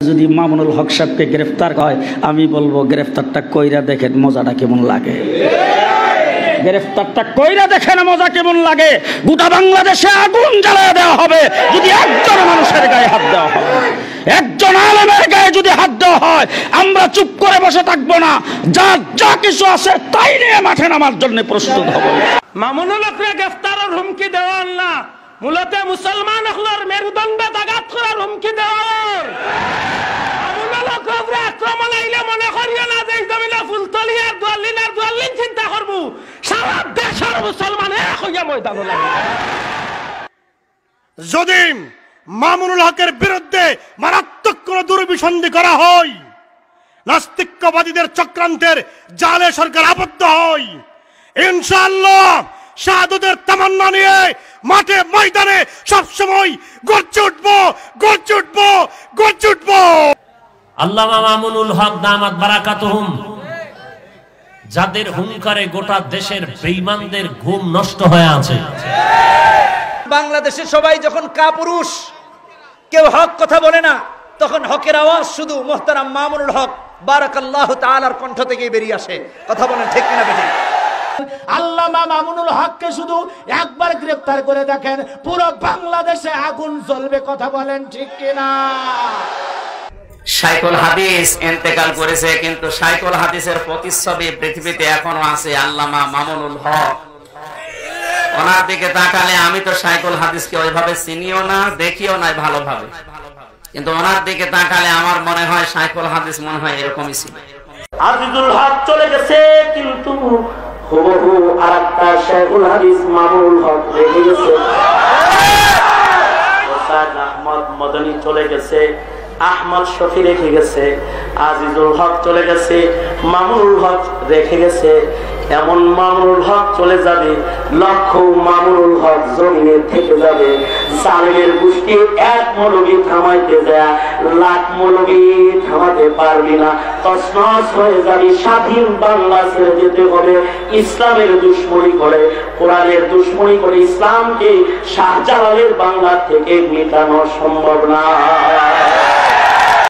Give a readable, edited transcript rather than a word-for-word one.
যদি মামুনুল হক সাহেবকে গ্রেফতার হয়, আমি বলবো গ্রেফতারটা কইরা দেখেন মজাটা কেমন লাগে। গ্রেফতারটা কইরা দেখেন মজা কেমন লাগে। গোটা বাংলাদেশে আগুন জ্বালিয়ে দেওয়া হবে যদি একজন মানুষের গায়ে হাত দেওয়া হয়, একজন আলেমের গায়ে যদি হাত দেওয়া হয়। আমরা চুপ করে বসে থাকবো না, যা কিছু আছে তাই নিয়ে মাঠে নামার জন্য প্রস্তুত হব। মামুনুল হককে গ্রেফতারের হুমকি দেওয়ার না, মূলত মুসলমান হকলের মেরুদণ্ডে আঘাত করার হুমকি দেওয়ার। মামুনুল হকের উপরে আক্রমণ আইলে মনে করিও না যে জমিনে ফুলতলি আর দুয়াল্লিন চিন্তা করবো। সারা দেশের মুসলমান এক হইয়া ময়দানে লাগবে। যদি মামুনুল হকের বিরুদ্ধে মারাত্মক কোন দুর্বিসন্ধি করা হয়, নাস্তিকবাদীদের চক্রান্তের জালে সরকার আবদ্ধ হয়, ইনশাআল্লাহ শাহাদাতের তামান্না নিয়ে মাঠে ময়দানে সবসময় গর্জে উঠবো। আল্লামা মামুনুল হক দামাত বারাকাতুহুম, যাদের হুঙ্কারে গোটা দেশের বেঈমানদের ঘুম নষ্ট হয়ে আছে। বাংলাদেশে সবাই যখন কাপুরুষ, কেউ হক কথা বলে না, তখন হকের আওয়াজ শুধু মুহতারাম মামুনুল হক বারাকাল্লাহু তাআলার কণ্ঠ থেকে বেরিয়ে আসে। কথা বলেন ঠিক কিনা বেঠিক? আল্লামা মামুনুল হককে শুধু একবার গ্রেফতার করে দেখেন, পুরো বাংলাদেশে আগুন জ্বলবে। কথা বলেন ঠিক কিনা? শাইখুল হাদিস ইন্তেকাল করেছে, কিন্তু শাইখুল হাদিসের প্রতিচ্ছবি পৃথিবীতে এখনো আছে, আল্লামা মামুনুল হক। ওনার দিকে তাকালে আমি তো শাইখুল হাদিসকে ওইভাবে চিনিও না, দেখিও নাই ভালোভাবে, কিন্তু ওনার দিকে তাকালে আমার মনে হয় শাইখুল হাদিস মনে হয় এরকমই ছিল। আজিজুল হক চলে গেছে, কিন্তু হুবহু আরেকটা শাইখুল হাদিস মামুনুল হক রেখে গেছে। ওস্তাদ আহমদ মদনী চলে গেছে, আহমদ শফি রেখে গেছে, আজিজুল হক চলে গেছে, মামুনুল হক রেখে গেছে। এমন মামুনুল হক চলে যাবে, লক্ষ মামুনুল হক জমিনে থেকে যাবে। জালেমের গোষ্ঠী এক মৌলবী থামাইতে যায়, লাখ মৌলবী থামাতে পারবি না, তছনছ হয়ে যাবে। স্বাধীন বাংলা ছেড়ে যেতে হবে। ইসলামের দুশ্মনী করে, কোরআনের দুশ্মনী করে ইসলামকে শাহজালালের বাংলা থেকে মেটানো সম্ভব না।